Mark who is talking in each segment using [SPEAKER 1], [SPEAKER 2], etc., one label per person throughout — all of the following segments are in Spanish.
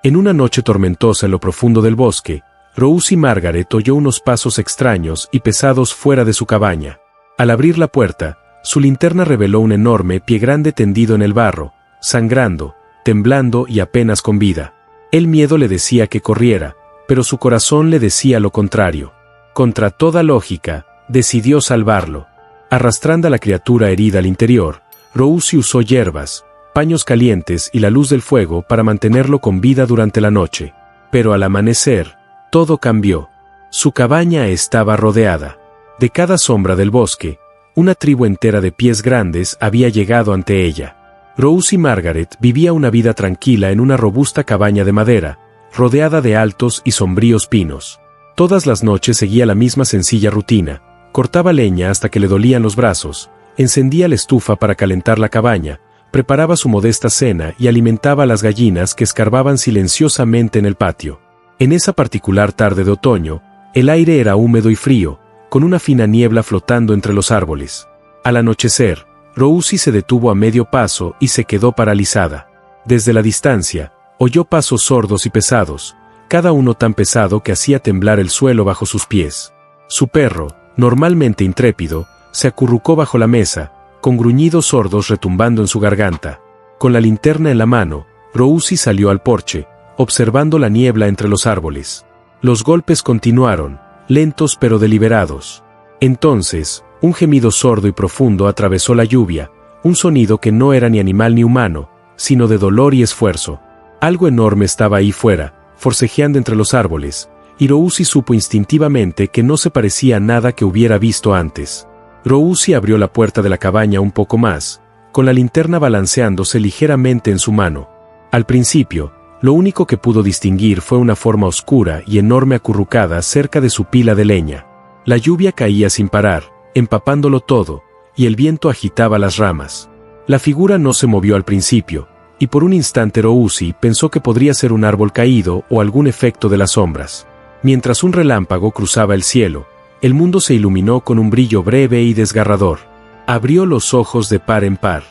[SPEAKER 1] En una noche tormentosa en lo profundo del bosque, Rose y Margaret oyó unos pasos extraños y pesados fuera de su cabaña. Al abrir la puerta, su linterna reveló un enorme pie grande tendido en el barro, sangrando, temblando y apenas con vida. El miedo le decía que corriera, pero su corazón le decía lo contrario. Contra toda lógica, decidió salvarlo. Arrastrando a la criatura herida al interior, Rose usó hierbas, paños calientes y la luz del fuego para mantenerlo con vida durante la noche. Pero al amanecer, todo cambió. Su cabaña estaba rodeada. De cada sombra del bosque, una tribu entera de pies grandes había llegado ante ella. Rose y Margaret vivía una vida tranquila en una robusta cabaña de madera, rodeada de altos y sombríos pinos. Todas las noches seguía la misma sencilla rutina: cortaba leña hasta que le dolían los brazos, encendía la estufa para calentar la cabaña, preparaba su modesta cena y alimentaba a las gallinas que escarbaban silenciosamente en el patio. En esa particular tarde de otoño, el aire era húmedo y frío, con una fina niebla flotando entre los árboles. Al anochecer, Rose se detuvo a medio paso y se quedó paralizada. Desde la distancia, oyó pasos sordos y pesados, cada uno tan pesado que hacía temblar el suelo bajo sus pies. Su perro, normalmente intrépido, se acurrucó bajo la mesa, con gruñidos sordos retumbando en su garganta. Con la linterna en la mano, Rose salió al porche, observando la niebla entre los árboles. Los golpes continuaron, lentos pero deliberados. Entonces, un gemido sordo y profundo atravesó la lluvia, un sonido que no era ni animal ni humano, sino de dolor y esfuerzo. Algo enorme estaba ahí fuera, forcejeando entre los árboles, y Rose supo instintivamente que no se parecía a nada que hubiera visto antes. Rose abrió la puerta de la cabaña un poco más, con la linterna balanceándose ligeramente en su mano. Al principio, lo único que pudo distinguir fue una forma oscura y enorme acurrucada cerca de su pila de leña. La lluvia caía sin parar, empapándolo todo, y el viento agitaba las ramas. La figura no se movió al principio, y por un instante Rose pensó que podría ser un árbol caído o algún efecto de las sombras. Mientras un relámpago cruzaba el cielo, el mundo se iluminó con un brillo breve y desgarrador. Abrió los ojos de par en par.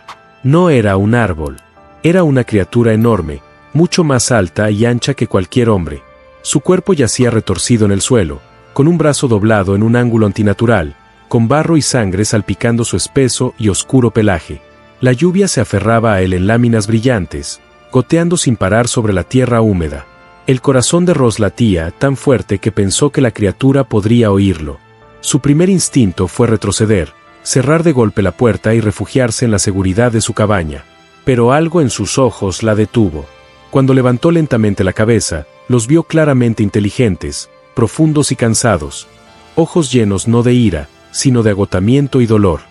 [SPEAKER 1] No era un árbol. Era una criatura enorme, mucho más alta y ancha que cualquier hombre. Su cuerpo yacía retorcido en el suelo, con un brazo doblado en un ángulo antinatural, con barro y sangre salpicando su espeso y oscuro pelaje. La lluvia se aferraba a él en láminas brillantes, goteando sin parar sobre la tierra húmeda. El corazón de Rose latía tan fuerte que pensó que la criatura podría oírlo. Su primer instinto fue retroceder, cerrar de golpe la puerta y refugiarse en la seguridad de su cabaña. Pero algo en sus ojos la detuvo. Cuando levantó lentamente la cabeza, los vio claramente inteligentes, profundos y cansados. Ojos llenos no de ira, sino de agotamiento y dolor.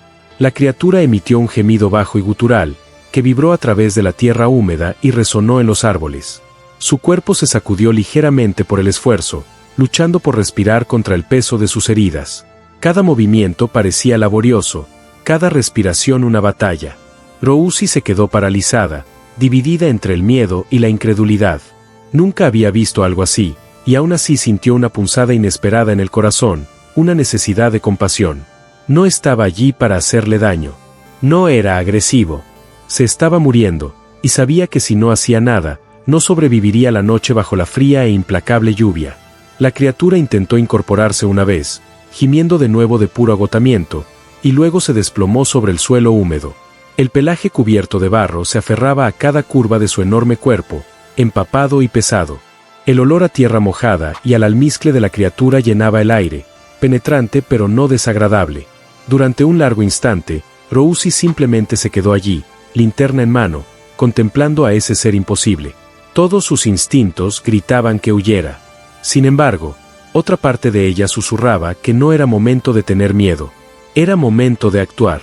[SPEAKER 1] La criatura emitió un gemido bajo y gutural, que vibró a través de la tierra húmeda y resonó en los árboles. Su cuerpo se sacudió ligeramente por el esfuerzo, luchando por respirar contra el peso de sus heridas. Cada movimiento parecía laborioso, cada respiración una batalla. Rose se quedó paralizada, dividida entre el miedo y la incredulidad. Nunca había visto algo así, y aún así sintió una punzada inesperada en el corazón, una necesidad de compasión. No estaba allí para hacerle daño. No era agresivo. Se estaba muriendo, y sabía que si no hacía nada, no sobreviviría la noche bajo la fría e implacable lluvia. La criatura intentó incorporarse una vez, gimiendo de nuevo de puro agotamiento, y luego se desplomó sobre el suelo húmedo. El pelaje cubierto de barro se aferraba a cada curva de su enorme cuerpo, empapado y pesado. El olor a tierra mojada y al almizcle de la criatura llenaba el aire, penetrante pero no desagradable. Durante un largo instante, Rose simplemente se quedó allí, linterna en mano, contemplando a ese ser imposible. Todos sus instintos gritaban que huyera. Sin embargo, otra parte de ella susurraba que no era momento de tener miedo. Era momento de actuar.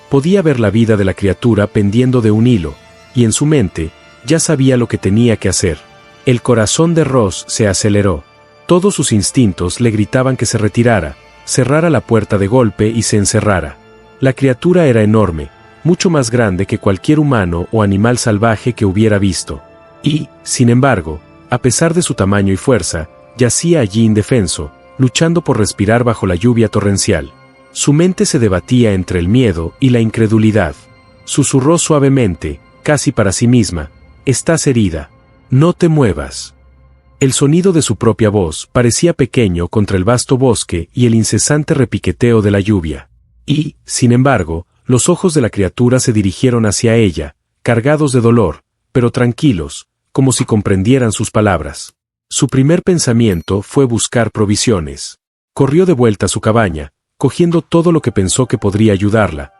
[SPEAKER 1] Podía ver la vida de la criatura pendiendo de un hilo, y en su mente, ya sabía lo que tenía que hacer. El corazón de Rose se aceleró. Todos sus instintos le gritaban que se retirara, cerrara la puerta de golpe y se encerrara. La criatura era enorme, mucho más grande que cualquier humano o animal salvaje que hubiera visto. Y, sin embargo, a pesar de su tamaño y fuerza, yacía allí indefenso, luchando por respirar bajo la lluvia torrencial. Su mente se debatía entre el miedo y la incredulidad. Susurró suavemente, casi para sí misma: «Estás herida». No te muevas. El sonido de su propia voz parecía pequeño contra el vasto bosque y el incesante repiqueteo de la lluvia. Y, sin embargo, los ojos de la criatura se dirigieron hacia ella, cargados de dolor, pero tranquilos, como si comprendieran sus palabras. Su primer pensamiento fue buscar provisiones. Corrió de vuelta a su cabaña, cogiendo todo lo que pensó que podría ayudarla: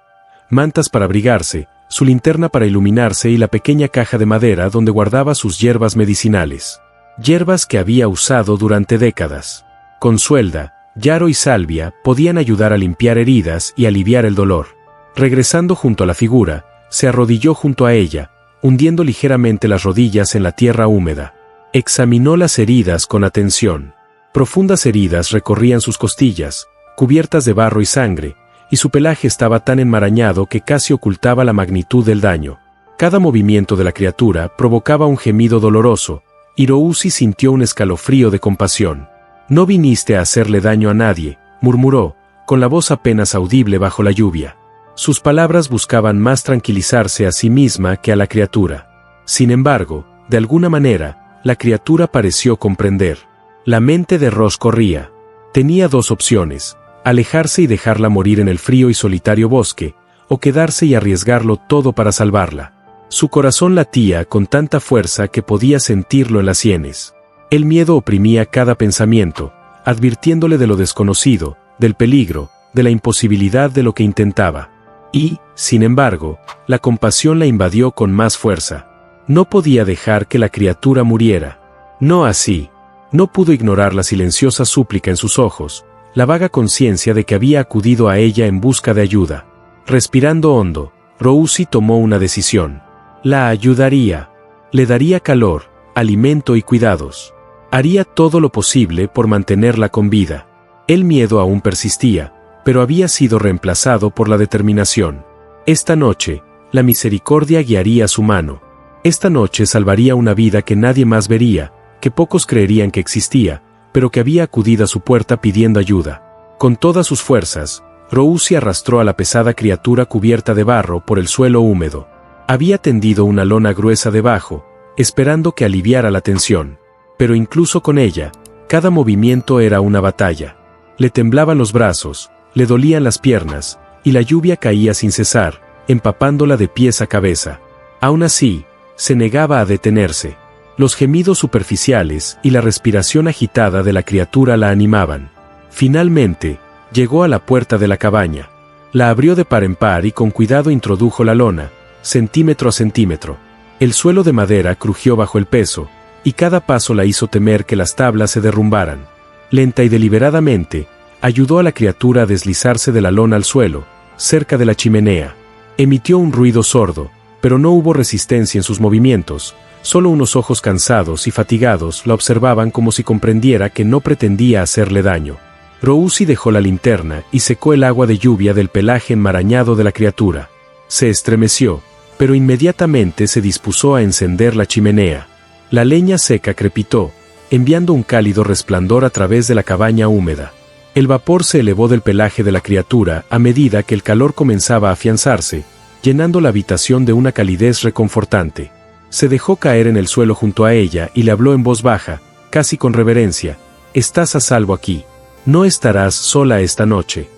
[SPEAKER 1] mantas para abrigarse, su linterna para iluminarse y la pequeña caja de madera donde guardaba sus hierbas medicinales. Hierbas que había usado durante décadas. Con suelda, yarro y salvia podían ayudar a limpiar heridas y aliviar el dolor. Regresando junto a la figura, se arrodilló junto a ella, hundiendo ligeramente las rodillas en la tierra húmeda. Examinó las heridas con atención. Profundas heridas recorrían sus costillas, cubiertas de barro y sangre, y su pelaje estaba tan enmarañado que casi ocultaba la magnitud del daño. Cada movimiento de la criatura provocaba un gemido doloroso, y Rousi sintió un escalofrío de compasión. «No viniste a hacerle daño a nadie», murmuró, con la voz apenas audible bajo la lluvia. Sus palabras buscaban más tranquilizarse a sí misma que a la criatura. Sin embargo, de alguna manera, la criatura pareció comprender. La mente de Ross corría. Tenía dos opciones: alejarse y dejarla morir en el frío y solitario bosque, o quedarse y arriesgarlo todo para salvarla. Su corazón latía con tanta fuerza que podía sentirlo en las sienes. El miedo oprimía cada pensamiento, advirtiéndole de lo desconocido, del peligro, de la imposibilidad de lo que intentaba. Y, sin embargo, la compasión la invadió con más fuerza. No podía dejar que la criatura muriera. No así. No pudo ignorar la silenciosa súplica en sus ojos, la vaga conciencia de que había acudido a ella en busca de ayuda. Respirando hondo, Rousi tomó una decisión. La ayudaría. Le daría calor, alimento y cuidados. Haría todo lo posible por mantenerla con vida. El miedo aún persistía, pero había sido reemplazado por la determinación. Esta noche, la misericordia guiaría su mano. Esta noche salvaría una vida que nadie más vería, que pocos creerían que existía, pero que había acudido a su puerta pidiendo ayuda. Con todas sus fuerzas, Rousi arrastró a la pesada criatura cubierta de barro por el suelo húmedo. Había tendido una lona gruesa debajo, esperando que aliviara la tensión. Pero incluso con ella, cada movimiento era una batalla. Le temblaban los brazos, le dolían las piernas, y la lluvia caía sin cesar, empapándola de pies a cabeza. Aún así, se negaba a detenerse. Los gemidos superficiales y la respiración agitada de la criatura la animaban. Finalmente, llegó a la puerta de la cabaña. La abrió de par en par y con cuidado introdujo la lona, centímetro a centímetro. El suelo de madera crujió bajo el peso, y cada paso la hizo temer que las tablas se derrumbaran. Lenta y deliberadamente, ayudó a la criatura a deslizarse de la lona al suelo, cerca de la chimenea. Emitió un ruido sordo, pero no hubo resistencia en sus movimientos, solo unos ojos cansados y fatigados la observaban como si comprendiera que no pretendía hacerle daño. Rousi dejó la linterna y secó el agua de lluvia del pelaje enmarañado de la criatura. Se estremeció, pero inmediatamente se dispuso a encender la chimenea. La leña seca crepitó, enviando un cálido resplandor a través de la cabaña húmeda. El vapor se elevó del pelaje de la criatura a medida que el calor comenzaba a afianzarse, llenando la habitación de una calidez reconfortante. Se dejó caer en el suelo junto a ella y le habló en voz baja, casi con reverencia: «Estás a salvo aquí. No estarás sola esta noche».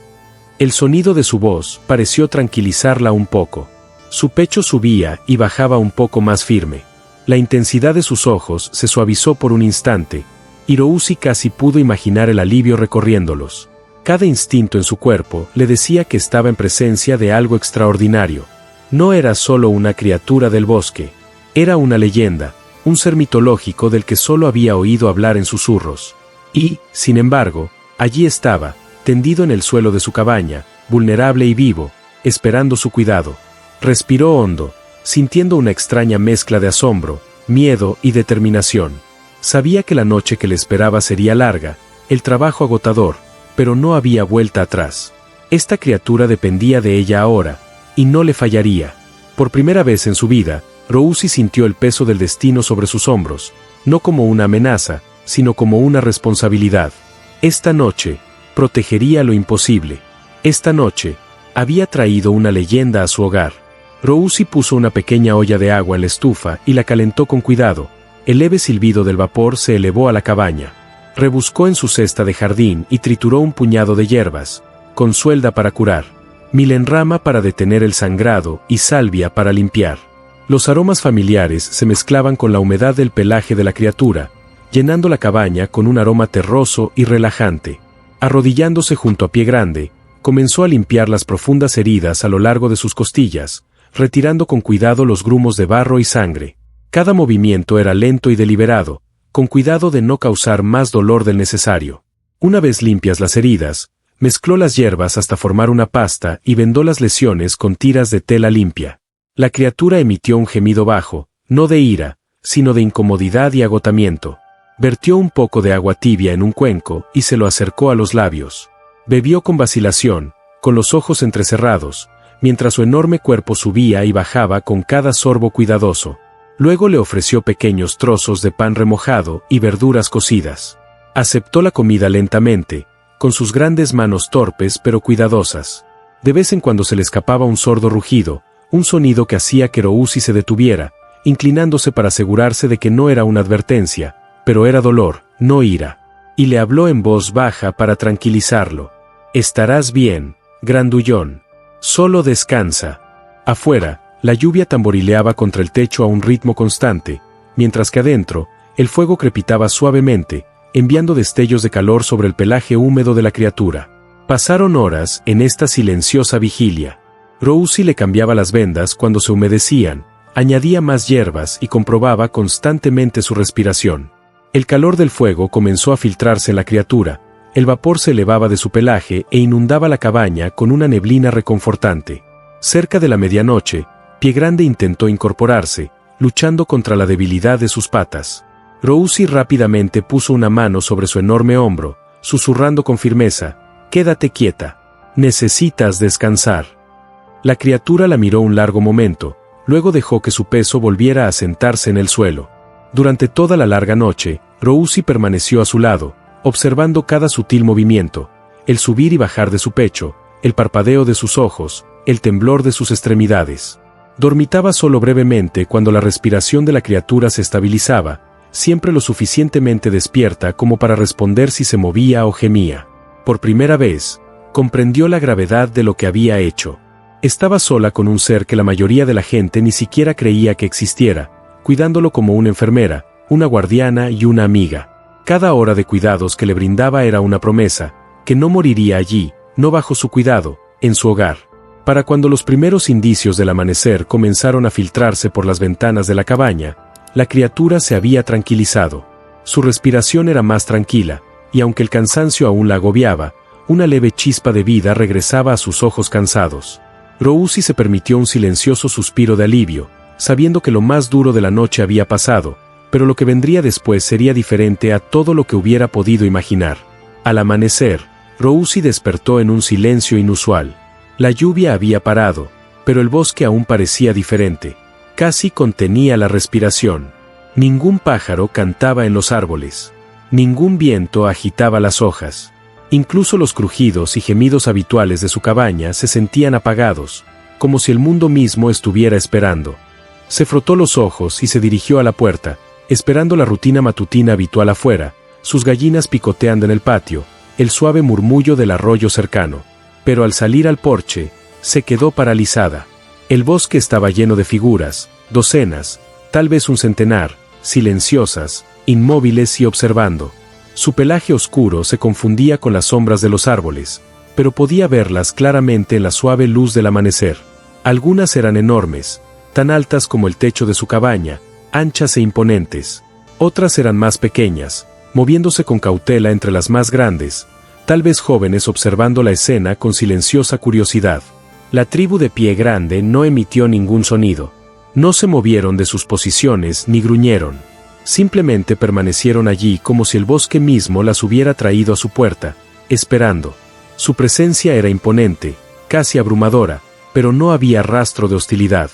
[SPEAKER 1] El sonido de su voz pareció tranquilizarla un poco. Su pecho subía y bajaba un poco más firme. La intensidad de sus ojos se suavizó por un instante, y Rousi casi pudo imaginar el alivio recorriéndolos. Cada instinto en su cuerpo le decía que estaba en presencia de algo extraordinario. No era solo una criatura del bosque. Era una leyenda, un ser mitológico del que solo había oído hablar en susurros. Y, sin embargo, allí estaba, tendido en el suelo de su cabaña, vulnerable y vivo, esperando su cuidado. Respiró hondo, sintiendo una extraña mezcla de asombro, miedo y determinación. Sabía que la noche que le esperaba sería larga, el trabajo agotador, pero no había vuelta atrás. Esta criatura dependía de ella ahora, y no le fallaría. Por primera vez en su vida, Rousi sintió el peso del destino sobre sus hombros, no como una amenaza, sino como una responsabilidad. Esta noche, protegería lo imposible. Esta noche, había traído una leyenda a su hogar. Rousi puso una pequeña olla de agua en la estufa y la calentó con cuidado, El leve silbido del vapor se elevó a la cabaña. Rebuscó en su cesta de jardín y trituró un puñado de hierbas, con suelda para curar, milenrama para detener el sangrado y salvia para limpiar. Los aromas familiares se mezclaban con la humedad del pelaje de la criatura, llenando la cabaña con un aroma terroso y relajante. Arrodillándose junto a Pie Grande, comenzó a limpiar las profundas heridas a lo largo de sus costillas, retirando con cuidado los grumos de barro y sangre. Cada movimiento era lento y deliberado, con cuidado de no causar más dolor del necesario. Una vez limpias las heridas, mezcló las hierbas hasta formar una pasta y vendó las lesiones con tiras de tela limpia. La criatura emitió un gemido bajo, no de ira, sino de incomodidad y agotamiento. Vertió un poco de agua tibia en un cuenco y se lo acercó a los labios. Bebió con vacilación, con los ojos entrecerrados, mientras su enorme cuerpo subía y bajaba con cada sorbo cuidadoso. Luego le ofreció pequeños trozos de pan remojado y verduras cocidas. Aceptó la comida lentamente, con sus grandes manos torpes pero cuidadosas. De vez en cuando se le escapaba un sordo rugido, un sonido que hacía que Rousi se detuviera, inclinándose para asegurarse de que no era una advertencia, pero era dolor, no ira. Y le habló en voz baja para tranquilizarlo. «Estarás bien, grandullón. Solo descansa». Afuera, la lluvia tamborileaba contra el techo a un ritmo constante, mientras que adentro, el fuego crepitaba suavemente, enviando destellos de calor sobre el pelaje húmedo de la criatura. Pasaron horas en esta silenciosa vigilia. Rousi le cambiaba las vendas cuando se humedecían, añadía más hierbas y comprobaba constantemente su respiración. El calor del fuego comenzó a filtrarse en la criatura, el vapor se elevaba de su pelaje e inundaba la cabaña con una neblina reconfortante. Cerca de la medianoche, Pie Grande intentó incorporarse, luchando contra la debilidad de sus patas. Rousi rápidamente puso una mano sobre su enorme hombro, susurrando con firmeza: «Quédate quieta. Necesitas descansar». La criatura la miró un largo momento, luego dejó que su peso volviera a sentarse en el suelo. Durante toda la larga noche, Rousi permaneció a su lado, observando cada sutil movimiento, el subir y bajar de su pecho, el parpadeo de sus ojos, el temblor de sus extremidades. Dormitaba solo brevemente cuando la respiración de la criatura se estabilizaba, siempre lo suficientemente despierta como para responder si se movía o gemía. Por primera vez, comprendió la gravedad de lo que había hecho. Estaba sola con un ser que la mayoría de la gente ni siquiera creía que existiera, cuidándolo como una enfermera, una guardiana y una amiga. Cada hora de cuidados que le brindaba era una promesa, que no moriría allí, no bajo su cuidado, en su hogar. Para cuando los primeros indicios del amanecer comenzaron a filtrarse por las ventanas de la cabaña, la criatura se había tranquilizado. Su respiración era más tranquila, y aunque el cansancio aún la agobiaba, una leve chispa de vida regresaba a sus ojos cansados. Rousi se permitió un silencioso suspiro de alivio, sabiendo que lo más duro de la noche había pasado, pero lo que vendría después sería diferente a todo lo que hubiera podido imaginar. Al amanecer, Rousi despertó en un silencio inusual. La lluvia había parado, pero el bosque aún parecía diferente. Casi contenía la respiración. Ningún pájaro cantaba en los árboles. Ningún viento agitaba las hojas. Incluso los crujidos y gemidos habituales de su cabaña se sentían apagados, como si el mundo mismo estuviera esperando. Se frotó los ojos y se dirigió a la puerta, esperando la rutina matutina habitual afuera, sus gallinas picoteando en el patio, el suave murmullo del arroyo cercano. Pero al salir al porche, se quedó paralizada. El bosque estaba lleno de figuras, docenas, tal vez un centenar, silenciosas, inmóviles y observando. Su pelaje oscuro se confundía con las sombras de los árboles, pero podía verlas claramente en la suave luz del amanecer. Algunas eran enormes, tan altas como el techo de su cabaña, anchas e imponentes. Otras eran más pequeñas, moviéndose con cautela entre las más grandes, tal vez jóvenes observando la escena con silenciosa curiosidad. La tribu de Pie Grande no emitió ningún sonido. No se movieron de sus posiciones ni gruñeron. Simplemente permanecieron allí como si el bosque mismo las hubiera traído a su puerta, esperando. Su presencia era imponente, casi abrumadora, pero no había rastro de hostilidad.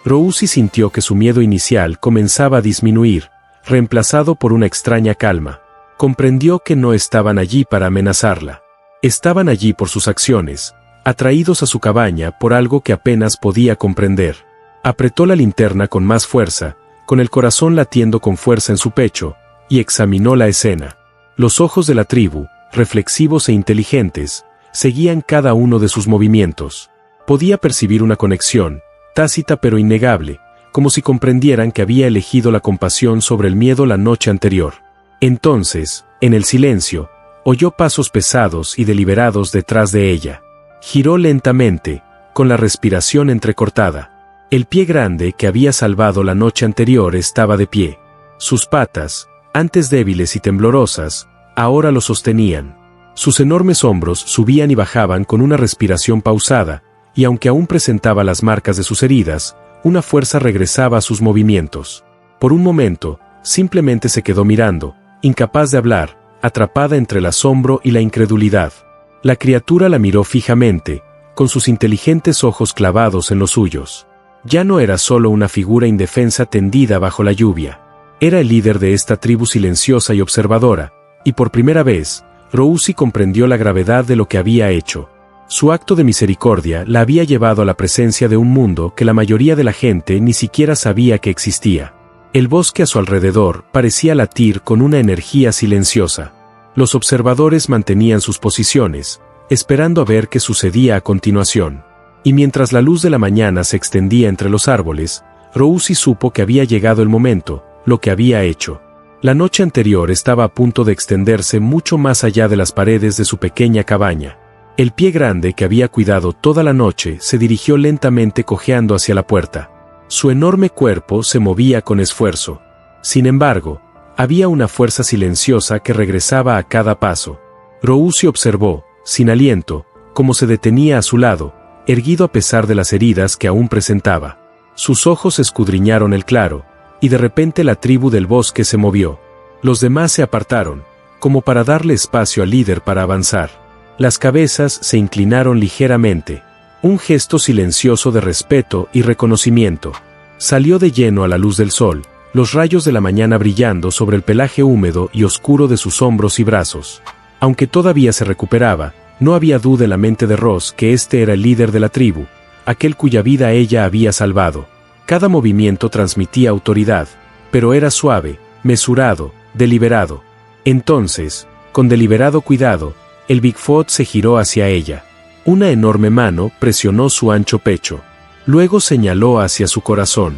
[SPEAKER 1] Rousi sintió que su miedo inicial comenzaba a disminuir, reemplazado por una extraña calma. Comprendió que no estaban allí para amenazarla. Estaban allí por sus acciones, atraídos a su cabaña por algo que apenas podía comprender. Apretó la linterna con más fuerza, con el corazón latiendo con fuerza en su pecho, y examinó la escena. Los ojos de la tribu, reflexivos e inteligentes, seguían cada uno de sus movimientos. Podía percibir una conexión, tácita pero innegable, como si comprendieran que había elegido la compasión sobre el miedo la noche anterior. Entonces, en el silencio, oyó pasos pesados y deliberados detrás de ella. Giró lentamente, con la respiración entrecortada. El pie grande que había salvado la noche anterior estaba de pie. Sus patas, antes débiles y temblorosas, ahora lo sostenían. Sus enormes hombros subían y bajaban con una respiración pausada, y aunque aún presentaba las marcas de sus heridas, una fuerza regresaba a sus movimientos. Por un momento, simplemente se quedó mirando, incapaz de hablar, atrapada entre el asombro y la incredulidad. La criatura la miró fijamente, con sus inteligentes ojos clavados en los suyos. Ya no era solo una figura indefensa tendida bajo la lluvia. Era el líder de esta tribu silenciosa y observadora, y por primera vez, Rousi comprendió la gravedad de lo que había hecho. Su acto de misericordia la había llevado a la presencia de un mundo que la mayoría de la gente ni siquiera sabía que existía. El bosque a su alrededor parecía latir con una energía silenciosa. Los observadores mantenían sus posiciones, esperando a ver qué sucedía a continuación. Y mientras la luz de la mañana se extendía entre los árboles, Rousi supo que había llegado el momento, lo que había hecho. La noche anterior estaba a punto de extenderse mucho más allá de las paredes de su pequeña cabaña. El pie grande que había cuidado toda la noche se dirigió lentamente cojeando hacia la puerta. Su enorme cuerpo se movía con esfuerzo. Sin embargo, había una fuerza silenciosa que regresaba a cada paso. Rousi observó, sin aliento, cómo se detenía a su lado, erguido a pesar de las heridas que aún presentaba. Sus ojos escudriñaron el claro, y de repente la tribu del bosque se movió. Los demás se apartaron, como para darle espacio al líder para avanzar. Las cabezas se inclinaron ligeramente. Un gesto silencioso de respeto y reconocimiento. Salió de lleno a la luz del sol, los rayos de la mañana brillando sobre el pelaje húmedo y oscuro de sus hombros y brazos. Aunque todavía se recuperaba, no había duda en la mente de Ross que este era el líder de la tribu, aquel cuya vida ella había salvado. Cada movimiento transmitía autoridad, pero era suave, mesurado, deliberado. Entonces, con deliberado cuidado, el Bigfoot se giró hacia ella. Una enorme mano presionó su ancho pecho. Luego señaló hacia su corazón.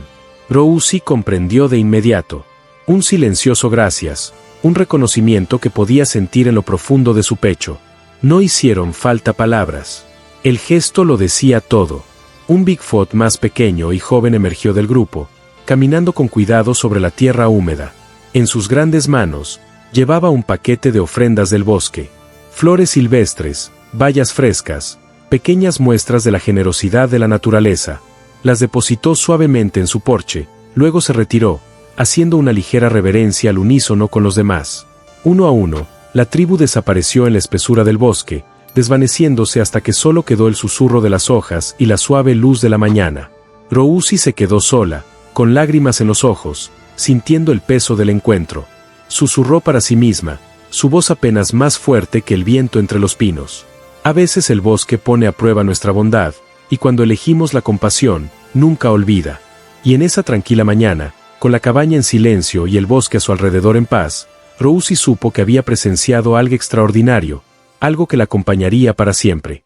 [SPEAKER 1] Rousi comprendió de inmediato. Un silencioso gracias, un reconocimiento que podía sentir en lo profundo de su pecho. No hicieron falta palabras. El gesto lo decía todo. Un Bigfoot más pequeño y joven emergió del grupo, caminando con cuidado sobre la tierra húmeda. En sus grandes manos, llevaba un paquete de ofrendas del bosque. Flores silvestres, bayas frescas, pequeñas muestras de la generosidad de la naturaleza. Las depositó suavemente en su porche, luego se retiró, haciendo una ligera reverencia al unísono con los demás. Uno a uno, la tribu desapareció en la espesura del bosque, desvaneciéndose hasta que solo quedó el susurro de las hojas y la suave luz de la mañana. Rousi se quedó sola, con lágrimas en los ojos, sintiendo el peso del encuentro. Susurró para sí misma, su voz apenas más fuerte que el viento entre los pinos. A veces el bosque pone a prueba nuestra bondad, y cuando elegimos la compasión, nunca olvida. Y en esa tranquila mañana, con la cabaña en silencio y el bosque a su alrededor en paz, Rousi supo que había presenciado algo extraordinario, algo que la acompañaría para siempre.